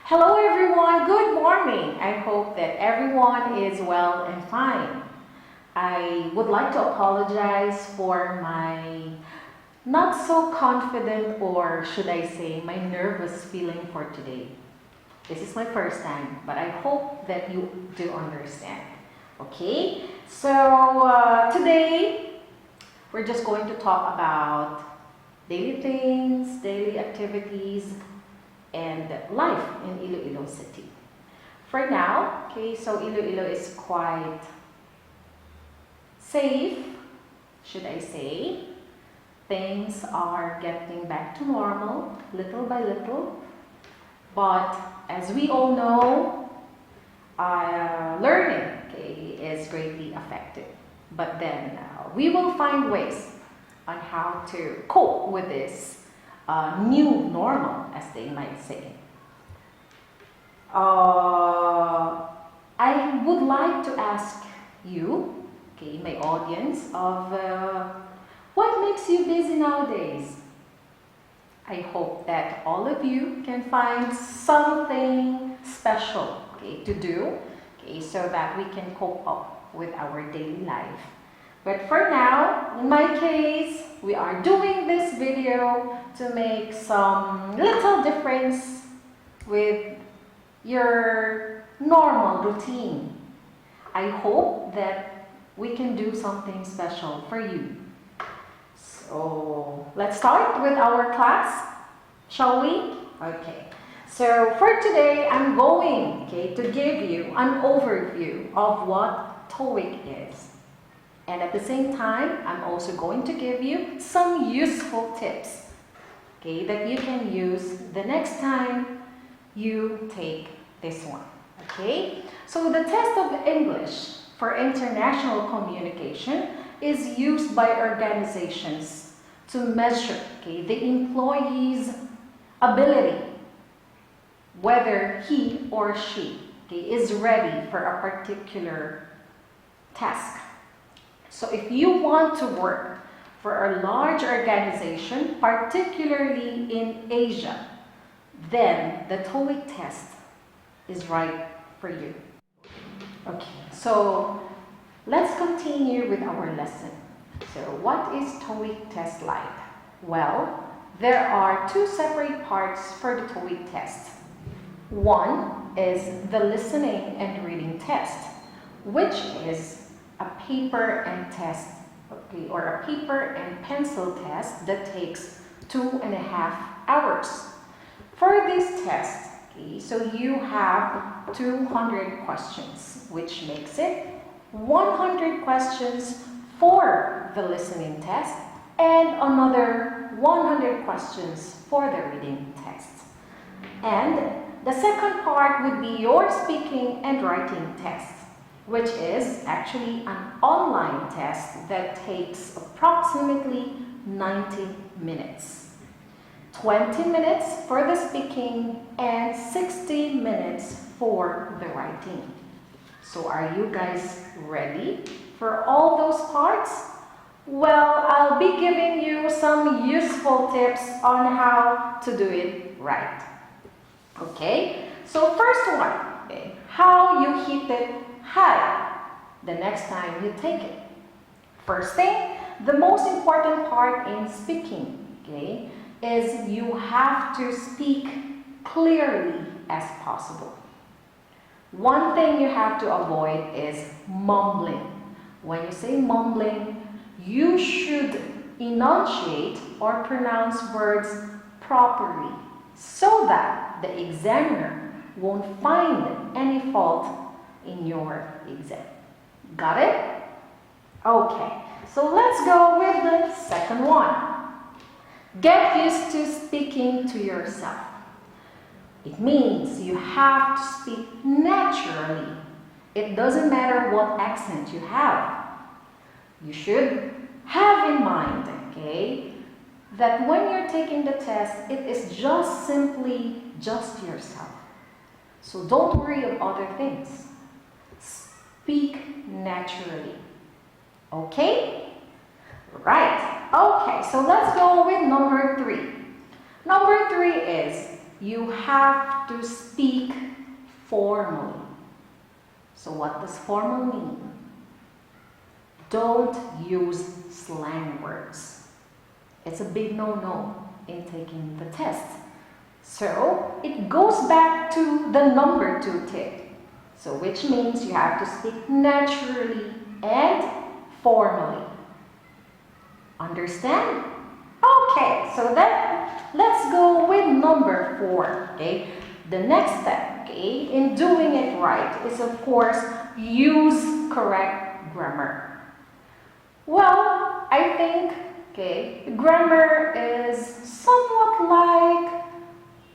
Hello everyone, good morning. I hope that everyone is well and fine. I would like to apologize for my not so confident, or should I say my nervous feeling for today. This is my first time, but I hope that you do understand. Okay, so today we're just going to talk about daily things, daily activities, and life in Iloilo City. For now, okay, so Iloilo is quite safe, should I say. Things are getting back to normal, little by little. But as we all know, learning, okay, is greatly affected. But then we will find ways on how to cope with this new normal, as they might say. I would like to ask you, okay, my audience, of what makes you busy nowadays? I hope that all of you can find something special, okay, to do, okay, so that we can cope up with our daily life. But for now, in my case, we are doing this video to make some little difference with your normal routine. I hope that we can do something special for you. So let's start with our class, shall we? Okay. So for today, I'm going, okay, to give you an overview of what Toeic is. And at the same time, I'm also going to give you some useful tips, okay, that you can use the next time you take this one, okay? So the test of English for international communication is used by organizations to measure, okay, the employee's ability, whether he or she, okay, is ready for a particular task. So if you want to work for a large organization, particularly in Asia, then the Toeic test is right for you. Okay, so let's continue with our lesson. So what is Toeic test like? Well, there are two separate parts for the Toeic test. One is the listening and reading test, which is a paper and test, okay, or a paper and pencil test that takes 2.5 hours. For this test, okay, so you have 200 questions, which makes it 100 questions for the listening test and another 100 questions for the reading test. And the second part would be your speaking and writing test, which is actually an online test that takes approximately 90 minutes. 20 minutes for the speaking and 60 minutes for the writing. So are you guys ready for all those parts? Well, I'll be giving you some useful tips on how to do it right. Okay, so first one, okay, how you hit it high the next time you take it. First thing, the most important part in speaking, okay, is you have to speak clearly as possible. One thing you have to avoid is mumbling. When you say mumbling, you should enunciate or pronounce words properly so that the examiner won't find any fault in your exam. Got it? Okay, so let's go with the second one. Get used to speaking to yourself. It means you have to speak naturally. It doesn't matter what accent you have. You should have in mind, okay, that when you're taking the test, it is just simply just yourself. So don't worry of other things. Speak naturally. Okay? Right. Okay, so let's go with number 3. Number 3 is you have to speak formally. So what does formal mean? Don't use slang words. It's a big no-no in taking the test. So it goes back to the number 2 tip. So which means you have to speak naturally and formally. Understand? Okay, so then let's go with number 4. Okay, the next step, okay, in doing it right is of course use correct grammar. Well, I think, okay, grammar is somewhat like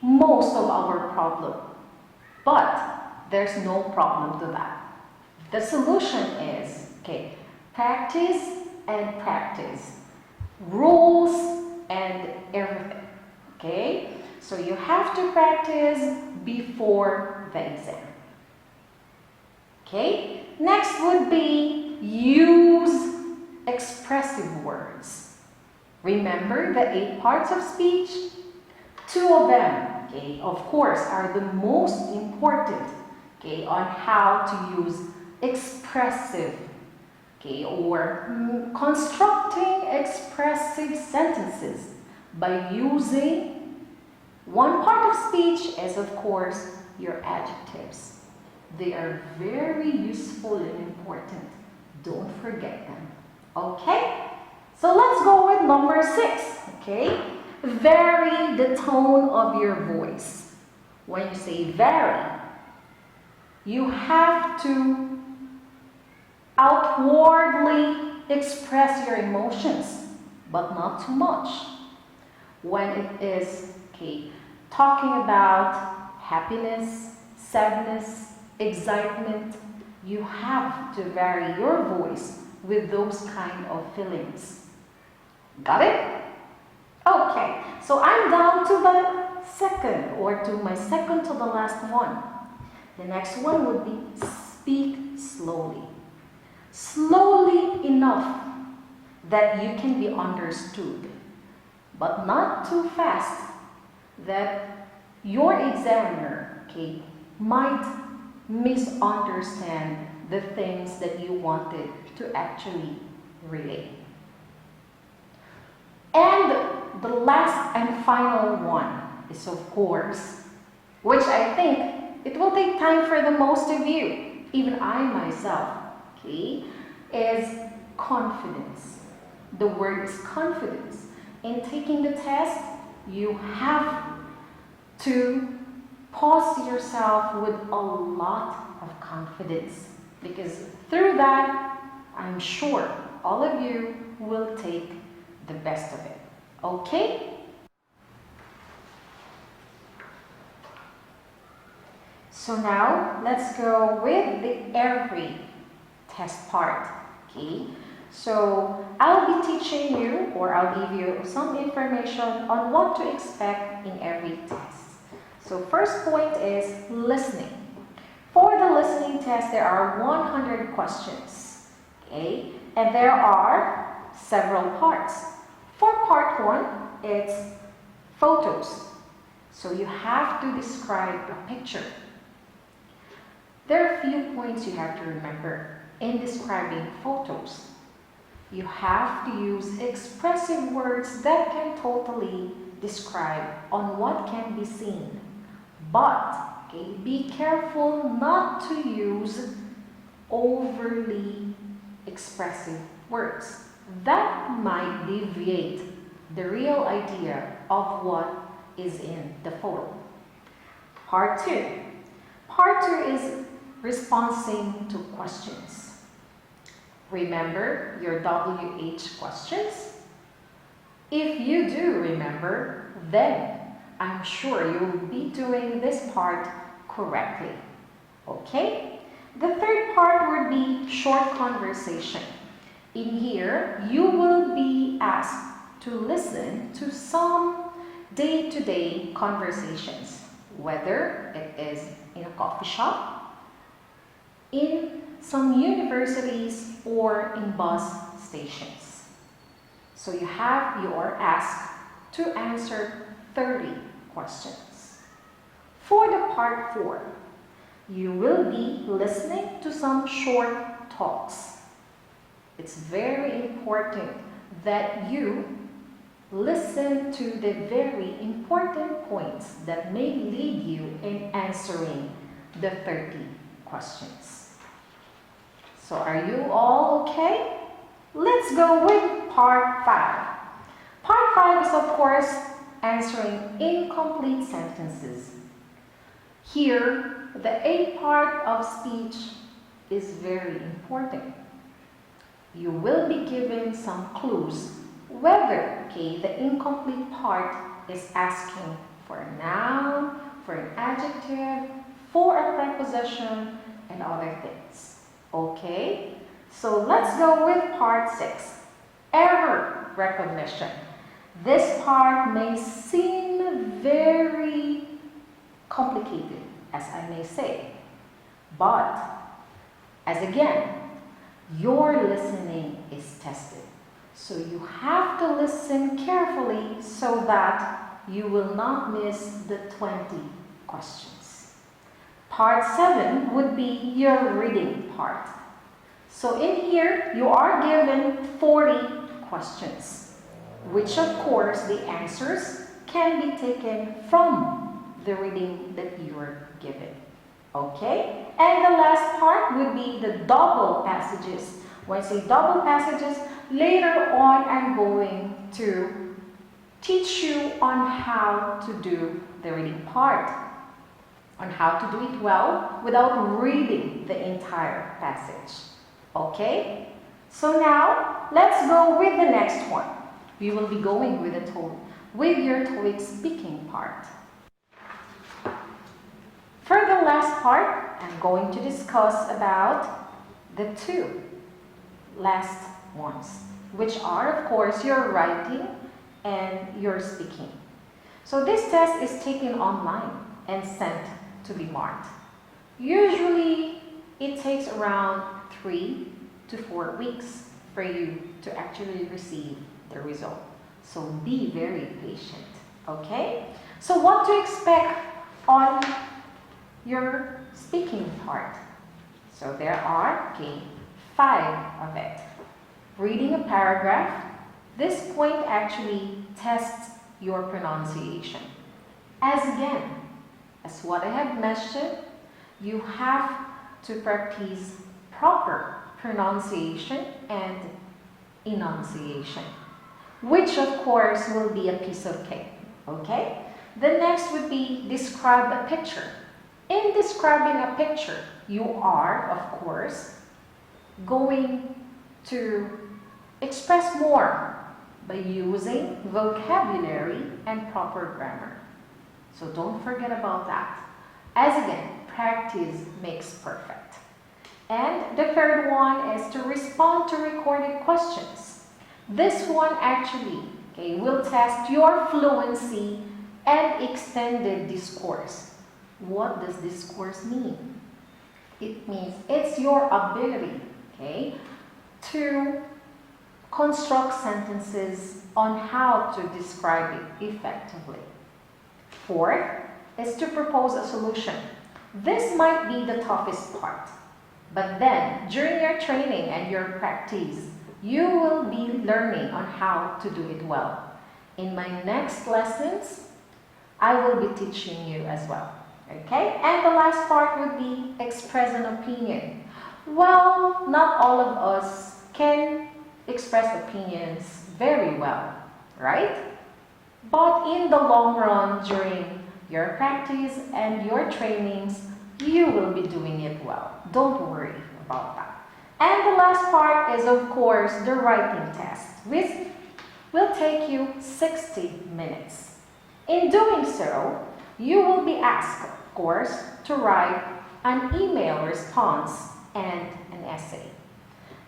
most of our problem, but there's no problem to that. The solution is, okay, practice and practice, rules and everything, okay? So you have to practice before the exam. Okay, next would be use expressive words. Remember the 8 parts of speech? 2 of them, okay, of course, are the most important, okay, on how to use expressive, okay, or constructing expressive sentences by using one part of speech is, of course, your adjectives. They are very useful and important. Don't forget them. Okay? So let's go with number 6. Okay? Vary the tone of your voice. When you say vary, you have to outwardly express your emotions, but not too much. When it is, okay, talking about happiness, sadness, excitement, you have to vary your voice with those kind of feelings. Got it? Okay, so I'm down to the second, or to my second to the last one. The next one would be speak slowly. Slowly enough that you can be understood, but not too fast that your examiner, okay, might misunderstand the things that you wanted to actually relay. And the last and final one is, of course, which I think it will take time for the most of you, even I myself, okay, is confidence. The word is confidence. In taking the test, you have to pause yourself with a lot of confidence, because through that, I'm sure all of you will take the best of it. Okay? So now, let's go with the every test part. Okay? So I'll be teaching you, or I'll give you some information on what to expect in every test. So first point is listening. For the listening test, there are 100 questions. Okay? And there are several parts. For part 1, it's photos. So you have to describe a picture. There are a few points you have to remember in describing photos. You have to use expressive words that can totally describe on what can be seen. But, okay, be careful not to use overly expressive words. That might deviate the real idea of what is in the photo. Part 2. Part 2 is responding to questions. Remember your WH questions? If you do remember, then I'm sure you'll be doing this part correctly. Okay? The third part would be short conversation. In here, you will be asked to listen to some day-to-day conversations, whether it is in a coffee shop, in some universities, or in bus stations. So you are asked to answer 30 questions. part 4, you will be listening to some short talks. It's very important that you listen to the very important points that may lead you in answering the 30 questions. So are you all okay? Let's go with part 5. Part 5 is, of course, answering incomplete sentences. Here, the A part of speech is very important. You will be given some clues whether the incomplete part is asking for a noun, for an adjective, for a preposition, and other things. Okay? So let's go with part 6. Error recognition. This part may seem very complicated, as I may say. But, as again, your listening is tested. So you have to listen carefully so that you will not miss the 20 questions. Part 7 would be your reading part. So in here, you are given 40 questions, which of course the answers can be taken from the reading that you are given. Okay? And the last part would be the double passages. When I say double passages, later on I'm going to teach you on how to do the reading part, on how to do it well without reading the entire passage. Okay? So now, let's go with the next one. We will be going with your Toeic speaking part. For the last part, I'm going to discuss about the 2 last ones, which are, of course, your writing and your speaking. So this test is taken online and sent to be marked. Usually, it takes around 3 to 4 weeks for you to actually receive the result. So be very patient, okay? So what to expect on your speaking part? So there are 5 of it. Reading a paragraph. This point actually tests your pronunciation. As again, as what I have mentioned, you have to practice proper pronunciation and enunciation, which of course will be a piece of cake. Okay? The next would be describe a picture. In describing a picture, you are, of course, going to express more by using vocabulary and proper grammar. So don't forget about that. As again, practice makes perfect. And the third one is to respond to recorded questions. This one actually will test your fluency and extended discourse. What does discourse mean? It means it's your ability, to construct sentences on how to describe it effectively. Fourth is to propose a solution. This might be the toughest part, but then during your training and your practice, you will be learning on how to do it well. In my next lessons, I will be teaching you as well. Okay? And the last part would be express an opinion. Well, not all of us can express opinions very well, right? But in the long run, during your practice and your trainings, you will be doing it well. Don't worry about that. And the last part is, of course, the writing test, which will take you 60 minutes. In doing so, you will be asked, of course, to write an email response and an essay.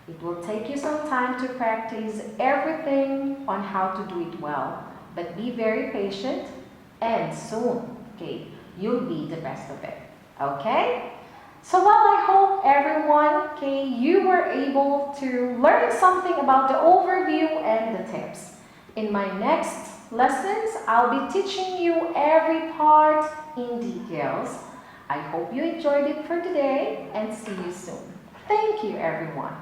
It will take you some time to practice everything on how to do it well, but be very patient and soon, you'll be the best of it, okay? So I hope everyone, you were able to learn something about the overview and the tips. In my next lessons, I'll be teaching you every part in details I hope you enjoyed it for today and see you soon. Thank you, everyone.